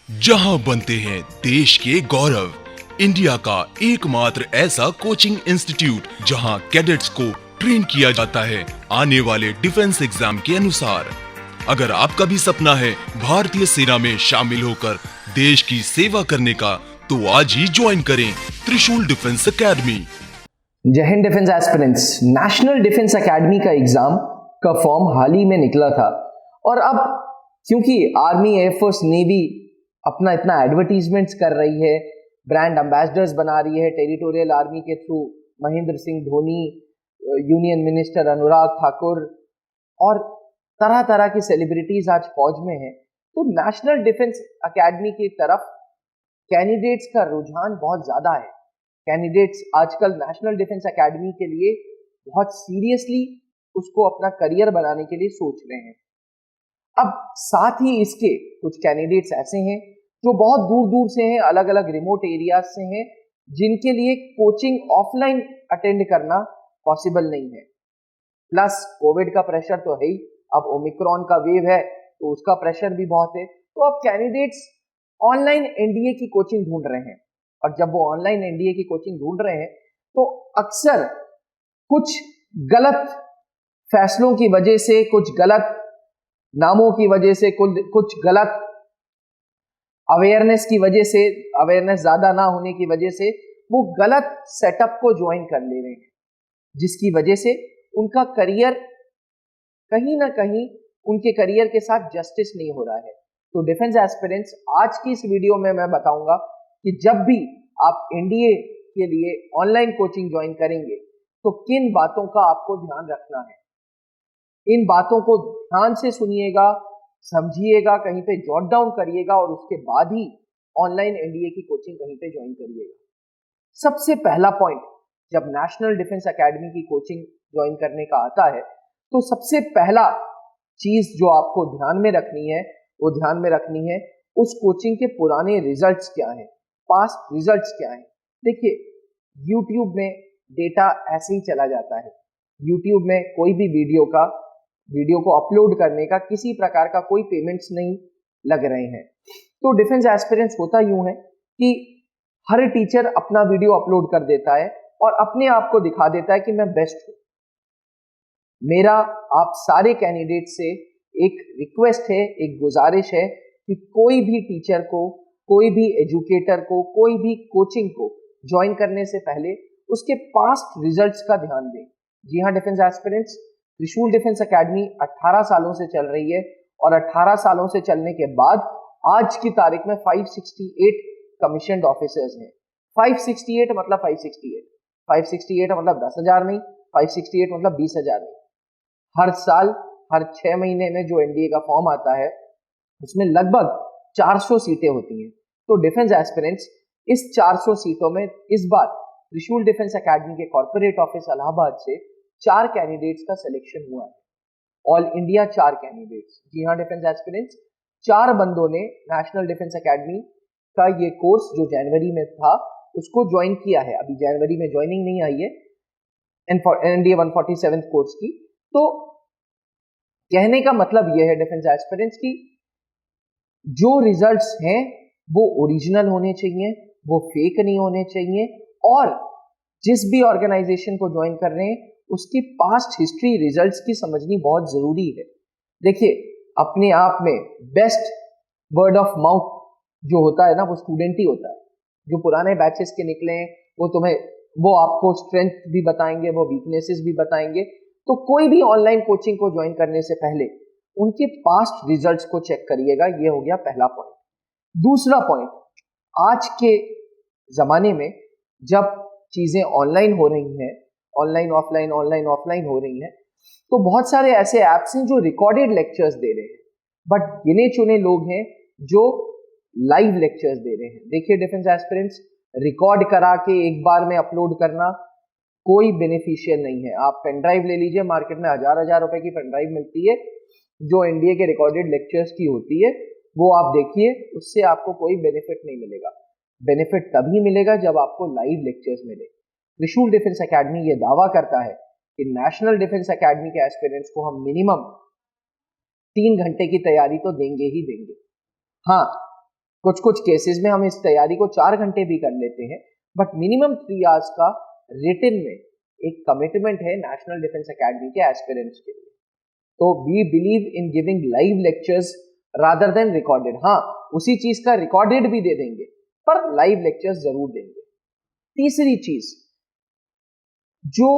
जहां बनते हैं देश के गौरव, इंडिया का एकमात्र ऐसा कोचिंग इंस्टीट्यूट जहां कैडेट्स को ट्रेन किया जाता है आने वाले डिफेंस एग्जाम के अनुसार। अगर आपका भी सपना है भारतीय सेना में शामिल होकर देश की सेवा करने का, तो आज ही ज्वाइन करें त्रिशूल डिफेंस एकेडमी। जय Hind defence aspirants. National defence academy का एग्जाम का फॉर्म हाल ही में निकला था और अब क्योंकि आर्मी, एयरफोर्स, नेवी अपना इतना एडवर्टीजमेंट्स कर रही है, ब्रांड एम्बेसडर्स बना रही है टेरिटोरियल आर्मी के through, Mahendra Singh Dhoni, union minister Anurag Thakur और तरह तरह की सेलिब्रिटीज आज फौज में हैं, तो नेशनल डिफेंस एकेडमी की तरफ कैंडिडेट्स का रुझान बहुत ज्यादा है। कैंडिडेट्स आजकल नेशनल डिफेंस एकेडमी के लिए बहुत सीरियसली उसको अपना करियर बनाने के लिए सोच रहे हैं। अब साथ ही इसके कुछ कैंडिडेट्स ऐसे हैं जो बहुत दूर दूर से हैं, अलग अलग रिमोट एरियाज से हैं, जिनके लिए कोचिंग ऑफलाइन अटेंड करना पॉसिबल नहीं है। प्लस कोविड का प्रेशर तो है ही, अब ओमिक्रॉन का वेव है तो उसका प्रेशर भी बहुत है। तो अब कैंडिडेट्स ऑनलाइन एनडीए की कोचिंग ढूंढ रहे हैं और जब वो ऑनलाइन एनडीए की कोचिंग ढूंढ रहे हैं तो अक्सर कुछ गलत फैसलों की वजह से, कुछ गलत नामों की वजह से, कुछ गलत अवेयरनेस की वजह से, अवेयरनेस ज्यादा ना होने की वजह से वो गलत सेटअप को ज्वाइन कर ले रहे हैं, जिसकी वजह से उनका करियर कहीं ना कहीं उनके करियर के साथ जस्टिस नहीं हो रहा है। तो डिफेंस एस्पिरेंट्स, आज की इस वीडियो में मैं बताऊंगा कि जब भी आप एनडीए के लिए ऑनलाइन कोचिंग ज्वाइन करेंगे तो किन बातों का आपको ध्यान रखना है। इन बातों को ध्यान से सुनिएगा, समझिएगा, कहीं पे जॉट डाउन करिएगा और उसके बाद ही ऑनलाइन एनडीए की कोचिंग कहीं पे ज्वाइन करिएगा। सबसे पहला पॉइंट, जब नेशनल डिफेंस एकेडमी की कोचिंग ज्वाइन करने का आता है तो सबसे पहला चीज जो आपको ध्यान में रखनी है वो ध्यान में रखनी है उस कोचिंग के पुराने रिजल्ट्स क्या हैं, पास्ट रिजल्ट्स क्या हैं। देखिए, यूट्यूब में डेटा ऐसे ही चला जाता है। यूट्यूब में कोई भी वीडियो को अपलोड करने का किसी प्रकार का कोई पेमेंट्स नहीं लग रहे हैं। तो डिफेंस एस्पिरेंट्स, होता यूं है कि हर टीचर अपना वीडियो अपलोड कर देता है और अपने आप को दिखा देता है कि मैं बेस्ट हूं। मेरा आप सारे कैंडिडेट से एक रिक्वेस्ट है, एक गुजारिश है कि कोई भी टीचर को, कोई भी एजुकेटर को, कोई भी कोचिंग को ज्वाइन करने से पहले उसके पास्ट रिजल्ट्स का ध्यान दें। जी हाँ डिफेंस एस्पिरेंट्स, त्रिशूल डिफेंस एकेडमी 18 सालों से चल रही है और 18 सालों से चलने के बाद आज की तारीख में 568 कमीशन्ड ऑफिसर्स हैं। 568 मतलब 568 मतलब 10,000 नहीं, 568 मतलब 20,000 नहीं। हर साल, हर 6 महीने में जो एनडीए का फॉर्म आता है उसमें लगभग 400 सीटें होती हैं। तो डिफेंस एस्पिरेंट्स, इस 400 सीटों में इस बार त्रिशूल डिफेंस एकेडमी के कॉर्पोरेट ऑफिस इलाहाबाद से 4 कैंडिडेट्स का सिलेक्शन हुआ है। All India 4 candidates. जी हाँ डिफेंस एस्पिरेंट्स, 4 बंदों ने नेशनल डिफेंस एकेडमी का ये कोर्स जो जनवरी में था उसको ज्वाइन किया है। अभी जनवरी में ज्वाइनिंग नहीं आई है एनडीए 147 कोर्स की। तो कहने का मतलब यह है डिफेंस एस्पिरेंट्स की जो रिजल्ट्स हैं वो ओरिजिनल होने चाहिए, वो फेक नहीं होने चाहिए और जिस भी ऑर्गेनाइजेशन को ज्वाइन कर रहे हैं उसकी पास्ट हिस्ट्री रिजल्ट्स की समझनी बहुत जरूरी है। देखिए, अपने आप में बेस्ट वर्ड ऑफ माउथ जो होता है ना, वो स्टूडेंट ही होता है। जो पुराने बैचेस के निकले हैं वो आपको स्ट्रेंथ भी बताएंगे, वो वीकनेसेस भी बताएंगे। तो कोई भी ऑनलाइन कोचिंग को ज्वाइन करने से पहले उनके पास्ट रिजल्ट्स को चेक करिएगा। ये हो गया पहला पॉइंट। दूसरा पॉइंट, आज के जमाने में जब चीजें ऑनलाइन हो रही हैं, ऑनलाइन ऑफलाइन हो रही हैं, तो बहुत सारे ऐसे ऐप्स हैं जो रिकॉर्डेड लेक्चर्स दे रहे हैं, बट गिने चुने लोग हैं जो लाइव लेक्चर्स दे रहे हैं। देखिए डिफेंस एस्पिरेंट्स, रिकॉर्ड करा के एक बार में अपलोड करना कोई बेनिफिशियल नहीं है। आप पेन ड्राइव ले लीजिए, मार्केट में हजार रुपए की पेन ड्राइव मिलती है जो एनडीए के रिकॉर्डेड लेक्चर्स की होती है, वो आप देखिए, उससे आपको कोई बेनिफिट नहीं मिलेगा। बेनिफिट तभी मिलेगा जब आपको लाइव लेक्चर्स मिले। त्रिशूल डिफेंस एकेडमी ये दावा करता है कि नेशनल डिफेंस एकेडमी के एस्पिरेंट्स को हम मिनिमम 3 घंटे की तैयारी तो देंगे ही देंगे। हाँ, कुछ कुछ केसेस में हम इस तैयारी को 4 घंटे भी कर लेते हैं, बट मिनिमम 3 आवर्स का रिटन में एक कमिटमेंट है नेशनल डिफेंस एकेडमी के एस्पिरेंट्स के लिए। तो we believe in giving live lectures rather than recorded. हाँ, उसी चीज का रिकॉर्डेड भी दे देंगे, पर लाइव लेक्चर्स जरूर देंगे। तीसरी चीज, जो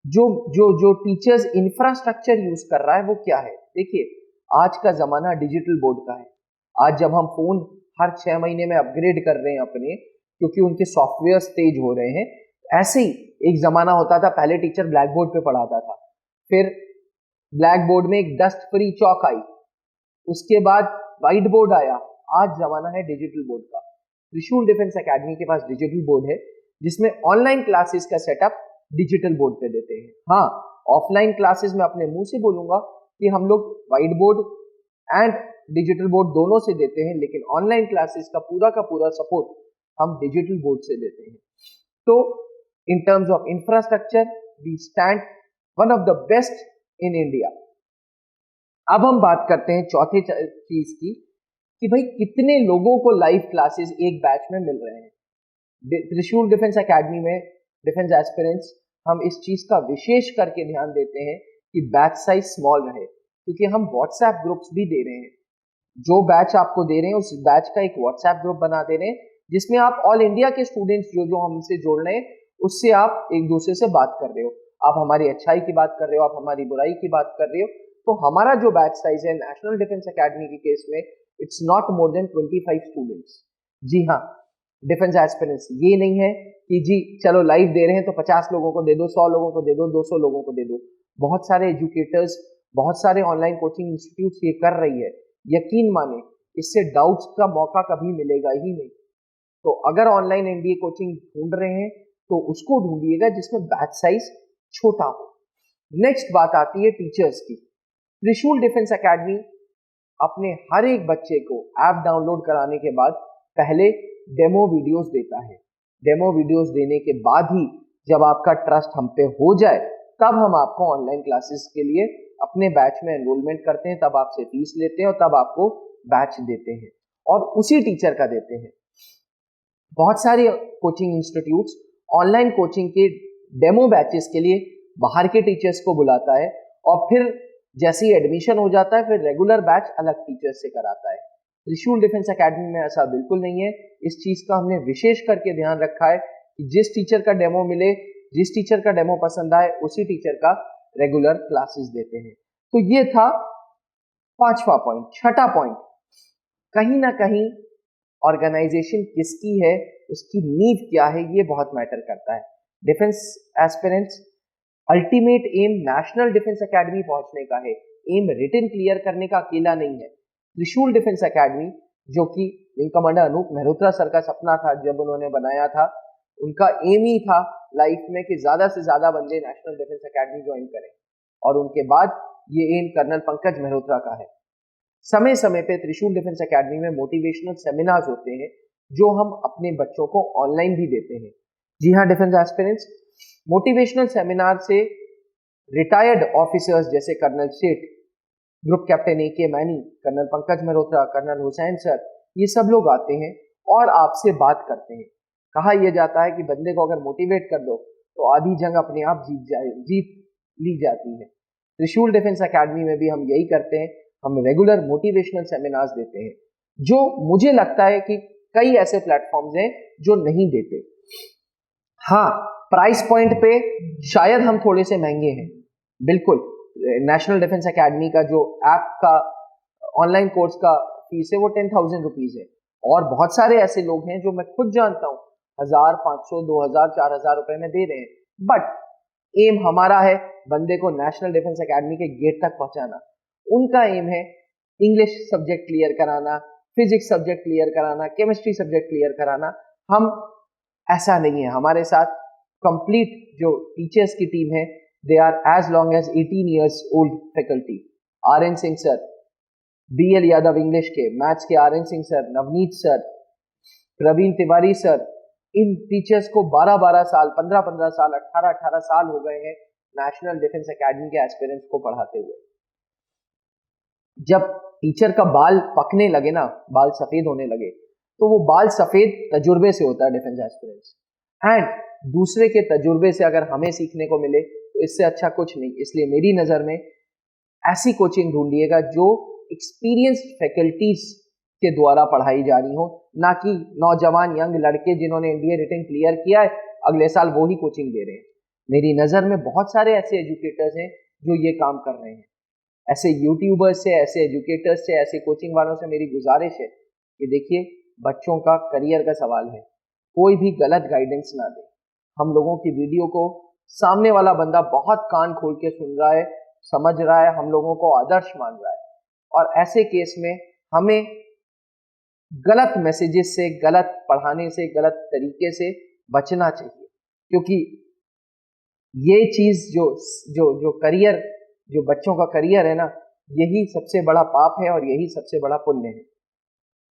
जो जो जो टीचर्स इंफ्रास्ट्रक्चर यूज कर रहा है वो क्या है? देखिए, आज का जमाना डिजिटल बोर्ड का है। आज जब हम फोन हर 6 महीने में अपग्रेड कर रहे हैं अपने, क्योंकि उनके सॉफ्टवेयर तेज हो रहे हैं, ऐसे ही एक जमाना होता था, पहले टीचर ब्लैक बोर्ड पे पढ़ाता था, फिर ब्लैक बोर्ड में एक डस्ट फ्री चौक आई, उसके बाद व्हाइट बोर्ड आया, आज जमाना है डिजिटल बोर्ड का। त्रिशूल डिफेंस एकेडमी के पास डिजिटल बोर्ड है, जिसमें ऑनलाइन क्लासेस का सेटअप डिजिटल बोर्ड पे देते हैं। हाँ, ऑफलाइन क्लासेस में अपने मुंह से बोलूंगा कि हम लोग white board and digital board दोनों से देते हैं, लेकिन ऑनलाइन क्लासेस का पूरा सपोर्ट हम डिजिटल बोर्ड से देते हैं। तो in terms of infrastructure we stand one of the best in India. अब हम बात करते हैं चौथे चीज की कि भाई कितने लोगों को लाइव क्लासेस एक बैच में मिल रहे हैं। त्रिशूल डिफेंस एकेडमी में डिफेंस एस्पिरेंट्स हम इस चीज का विशेष करके ध्यान देते हैं कि बैच साइज स्मॉल रहे, क्योंकि हम व्हाट्सएप ग्रुप्स भी दे रहे हैं। जो बैच आपको दे रहे हैं उस बैच का एक व्हाट्सएप ग्रुप बना दे रहे हैं, जिसमें आप ऑल इंडिया के स्टूडेंट्स जो हमसे जोड़ रहे हैं, उससे आप एक दूसरे से बात कर रहे हो, आप हमारी अच्छाई की बात कर रहे हो, आप हमारी बुराई की बात कर रहे हो। तो हमारा जो बैच साइज है नेशनल डिफेंस एकेडमी के केस में, it's not more than 25 students. जी हाँ, डिफेंस एस्पिरेंट्स ये नहीं है कि जी चलो लाइव दे रहे हैं तो 50 लोगों को दे दो, 100 लोगों को दे दो, 200 लोगों को दे दो। बहुत सारे एजुकेटर्स, बहुत सारे ऑनलाइन कोचिंग इंस्टीट्यूट्स ये कर रही है। यकीन माने, इससे डाउट्स का मौका कभी मिलेगा ही नहीं। तो अगर ऑनलाइन एनडीए कोचिंग ढूंढ रहे हैं तो उसको ढूंढिएगा जिसमें बैच साइज छोटा हो। नेक्स्ट बात आती है टीचर्स की। त्रिशूल डिफेंस एकेडमी अपने हर एक बच्चे को ऐप डाउनलोड कराने के बाद पहले डेमो वीडियोस देता है। डेमो वीडियोस देने के बाद ही जब आपका ट्रस्ट हम पे हो जाए, तब हम आपको ऑनलाइन क्लासेस के लिए अपने बैच में एनरोलमेंट करते हैं, तब आपसे फीस लेते हैं और तब आपको बैच देते हैं और उसी टीचर का देते हैं। बहुत सारे कोचिंग इंस्टीट्यूट्स ऑनलाइन कोचिंग के डेमो बैचेस के लिए बाहर के टीचर्स को बुलाता है और फिर जैसे ही एडमिशन हो जाता है फिर रेगुलर बैच अलग टीचर्स से कराता है। त्रिशूल डिफेंस एकेडमी में ऐसा बिल्कुल नहीं है। इस चीज का हमने विशेष करके ध्यान रखा है कि जिस टीचर का डेमो मिले, जिस टीचर का डेमो पसंद आए, उसी टीचर का रेगुलर क्लासेस देते हैं। तो ये था 5वां पॉइंट। 6ठा पॉइंट, कहीं ना कहीं ऑर्गेनाइजेशन किसकी है, उसकी नींव क्या है, ये बहुत मैटर करता है। Defence aspirants ultimate aim national defence academy पहुंचने का है। एम रिटन क्लियर करने का अकेला नहीं है। त्रिशूल डिफेंस एकेडमी, जो कि wing commander Anoop Mehrotra sir का सपना था जब उन्होंने बनाया था, उनका एम ही था लाइफ में कि ज्यादा से ज्यादा बंदे नेशनल डिफेंस एकेडमी ज्वाइन करें, और उनके बाद ये एम कर्नल पंकज मेहरोत्रा का है। समय समय पे त्रिशूल डिफेंस एकेडमी में मोटिवेशनल सेमिनार्स होते हैं जो हम अपने बच्चों को ऑनलाइन भी देते हैं। जी हाँ डिफेंस एस्पिरेंट्स, मोटिवेशनल सेमिनार से रिटायर्ड ऑफिसर्स जैसे colonel Seth, group captain AK Mani, colonel Pankaj Mehrotra, colonel Hussain sir, ये सब लोग आते हैं और आपसे बात करते हैं। कहा यह जाता है कि बंदे को अगर मोटिवेट कर दो तो आधी जंग अपने आप जीत ली जाती है। त्रिशूल डिफेंस एकेडमी में भी हम यही करते हैं। हम रेगुलर मोटिवेशनल सेमिनार्स देते हैं, जो मुझे लगता है कि कई ऐसे प्लेटफॉर्म्स हैं जो नहीं देते। हाँ, प्राइस पॉइंट पे शायद हम थोड़े से महंगे हैं, बिल्कुल। नेशनल डिफेंस एकेडमी का जो ऐप का ऑनलाइन कोर्स का फीस है वो 10,000 रुपीज है, और बहुत सारे ऐसे लोग हैं जो मैं खुद जानता हूँ 1,000, 500, 2,000, 4,000 रुपए में दे रहे हैं। बट एम हमारा है बंदे को नेशनल डिफेंस एकेडमी के गेट तक पहुंचाना। उनका एम है इंग्लिश सब्जेक्ट क्लियर कराना, फिजिक्स सब्जेक्ट क्लियर कराना, केमिस्ट्री सब्जेक्ट क्लियर कराना। हम ऐसा नहीं है। हमारे साथ कंप्लीट जो टीचर्स की टीम है, they are as long as 18 years old faculty. RN Singh sir, BL Yadav English के, मैथ्स के RN Singh sir, Navneet sir, Praveen Tiwari sir, इन टीचर्स को 12-12 साल, 15-15 साल, 18-18 साल हो गए हैं नेशनल डिफेंस एकेडमी के एस्पिरेंट्स को पढ़ाते हुए। जब टीचर का बाल पकने लगे ना, बाल सफेद होने लगे, तो वो बाल सफेद तजुर्बे से होता है डिफेंस एस्पिरेंट्स, एंड दूसरे के तजुर्बे से अगर हमें सीखने को मिले तो इससे अच्छा कुछ नहीं। इसलिए मेरी नज़र में ऐसी कोचिंग ढूंढिएगा जो एक्सपीरियंस्ड फैकल्टीज के द्वारा पढ़ाई जा रही हो, ना कि नौजवान यंग लड़के जिन्होंने एनडीए रिटन क्लियर किया है अगले साल वो ही कोचिंग दे रहे हैं। मेरी नज़र में बहुत सारे ऐसे एजुकेटर्स हैं जो ये काम कर रहे हैं। ऐसे यूट्यूबर्स से, ऐसे एजुकेटर्स से, ऐसे कोचिंग वालों से मेरी गुजारिश है कि देखिए, बच्चों का करियर का सवाल है, कोई भी गलत गाइडेंस ना दे। हम लोगों की वीडियो को सामने वाला बंदा बहुत कान खोल के सुन रहा है, समझ रहा है, हम लोगों को आदर्श मान रहा है, और ऐसे केस में हमें गलत मैसेजेस से, गलत पढ़ाने से, गलत तरीके से बचना चाहिए, क्योंकि ये चीज जो जो जो करियर, जो बच्चों का करियर है ना, यही सबसे बड़ा पाप है और यही सबसे बड़ा पुण्य है।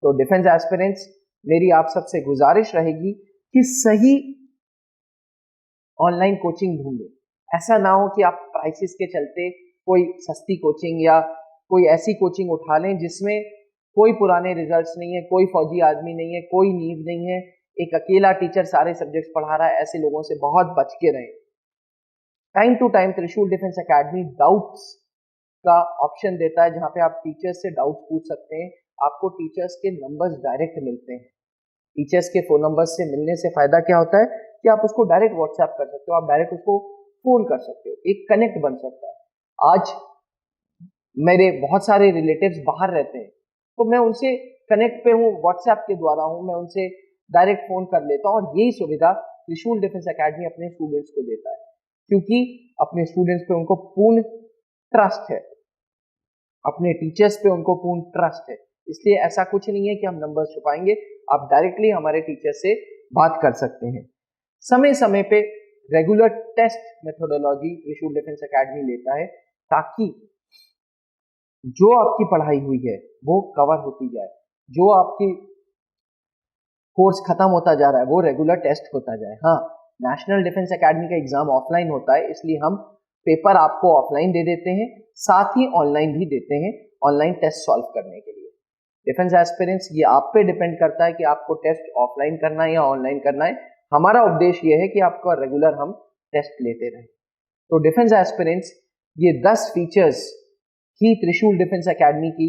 तो डिफेंस एस्पिरेंट्स, मेरी आप सबसे गुजारिश रहेगी कि सही ऑनलाइन कोचिंग ढूंढें। ऐसा ना हो कि आप प्राइसेस के चलते कोई सस्ती कोचिंग या कोई ऐसी कोचिंग उठा लें जिसमें कोई पुराने रिजल्ट्स नहीं है, कोई फौजी आदमी नहीं है, कोई नींव नहीं है, एक अकेला टीचर सारे सब्जेक्ट्स पढ़ा रहा है। ऐसे लोगों से बहुत बच के रहें। टाइम टू टाइम त्रिशूल डिफेंस एकेडमी डाउट्स का ऑप्शन देता है, जहां पे आप टीचर्स से डाउट्स पूछ सकते हैं। आपको टीचर्स के नंबर्स डायरेक्ट मिलते हैं। टीचर्स के फोन नंबर्स से मिलने से फायदा क्या होता है कि आप उसको डायरेक्ट व्हाट्सएप कर सकते हो, आप डायरेक्ट उसको फोन कर सकते हो, एक कनेक्ट बन सकता है। आज मेरे बहुत सारे रिलेटिव्स बाहर रहते हैं, तो मैं उनसे कनेक्ट पे हूँ, व्हाट्सएप के द्वारा हूँ, मैं उनसे डायरेक्ट फोन कर लेता हूँ। और यही सुविधा त्रिशूल डिफेंस एकेडमी अपने स्टूडेंट्स को देता है, क्योंकि अपने स्टूडेंट्स पे उनको पूर्ण ट्रस्ट है, अपने टीचर्स पे उनको पूर्ण ट्रस्ट है। इसलिए ऐसा कुछ नहीं है कि हम नंबर छुपाएंगे, आप डायरेक्टली हमारे टीचर से बात कर सकते हैं। समय समय पे रेगुलर टेस्ट मेथोडोलॉजी त्रिशूल डिफेंस एकेडमी लेता है, ताकि जो आपकी पढ़ाई हुई है वो कवर होती जाए, जो आपकी कोर्स खत्म होता जा रहा है वो रेगुलर टेस्ट होता जाए। हाँ, नेशनल डिफेंस एकेडमी का एग्जाम ऑफलाइन होता है, इसलिए हम पेपर आपको ऑफलाइन दे देते हैं, साथ ही ऑनलाइन भी देते हैं, ऑनलाइन टेस्ट सॉल्व करने के लिए। डिफेंस एस्पिरेंट्स, ये आप पे डिपेंड करता है कि आपको टेस्ट ऑफलाइन करना है या ऑनलाइन करना है। हमारा उद्देश्य ये है कि आपका रेगुलर हम टेस्ट लेते रहें। तो डिफेंस एस्पिरेंट्स, ये 10 फीचर्स ही त्रिशूल डिफेंस एकेडमी की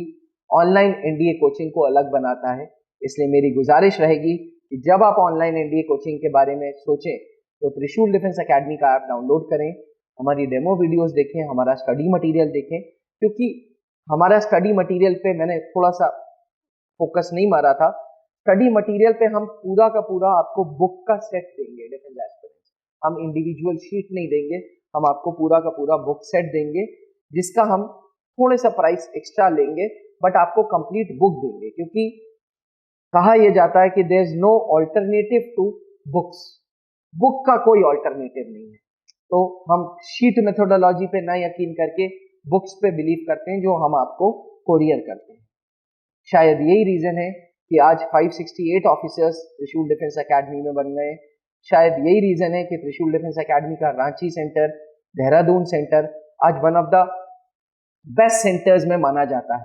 ऑनलाइन एनडीए कोचिंग को अलग बनाता है। इसलिए मेरी गुजारिश रहेगी कि जब आप ऑनलाइन एनडीए कोचिंग के बारे में सोचें तो त्रिशूल डिफेंस एकेडमी का ऐप डाउनलोड करें, हमारी डेमो वीडियोस देखें, हमारा स्टडी मटेरियल देखें, क्योंकि हमारा स्टडी मटेरियल पे मैंने थोड़ा सा फोकस नहीं मारा था। स्टडी मटेरियल पे हम पूरा का पूरा आपको बुक का सेट देंगे डिफेंस एस्पिरेंट्स, हम इंडिविजुअल शीट नहीं देंगे, हम आपको पूरा का पूरा बुक सेट देंगे, जिसका हम थोड़े सा प्राइस एक्स्ट्रा लेंगे, बट आपको कंप्लीट बुक देंगे, क्योंकि कहा यह जाता है कि there is no alternative to books, book का कोई अल्टरनेटिव नहीं है। तो हम शीट मेथोडोलॉजी पे ना यकीन करके बुक्स पे बिलीव करते हैं, जो हम आपको कोरियर करते हैं। शायद यही रीजन है कि आज 568 ऑफिसर्स त्रिशूल डिफेंस एकेडमी में बन गए। शायद यही रीजन है कि त्रिशूल डिफेंस एकेडमी का रांची सेंटर, देहरादून सेंटर आज one of the best centres में माना जाता है।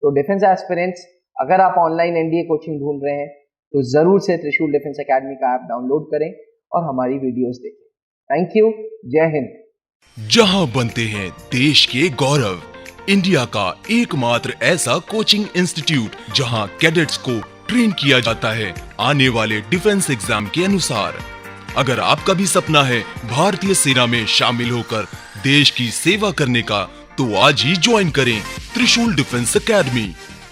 तो डिफेंस एस्पिरेंट्स, अगर आप ऑनलाइन एनडीए कोचिंग ढूंढ रहे हैं तो जरूर से त्रिशूल डिफेंस एकेडमी का ऐप डाउनलोड करें और हमारी वीडियोस देखें। थैंक यू, जय हिंद। जहां बनते हैं देश के गौरव, इंडिया का एकमात्र ऐसा कोचिंग इंस्टीट्यूट जहां कैडेट्स को ट्रेन किया जाता है आने वाले डिफेंस एग्जाम के अनुसार। अगर आपका भी सपना है भारतीय सेना में शामिल होकर देश की सेवा करने का, तो आज ही ज्वाइन करें त्रिशूल डिफेंस एकेडमी।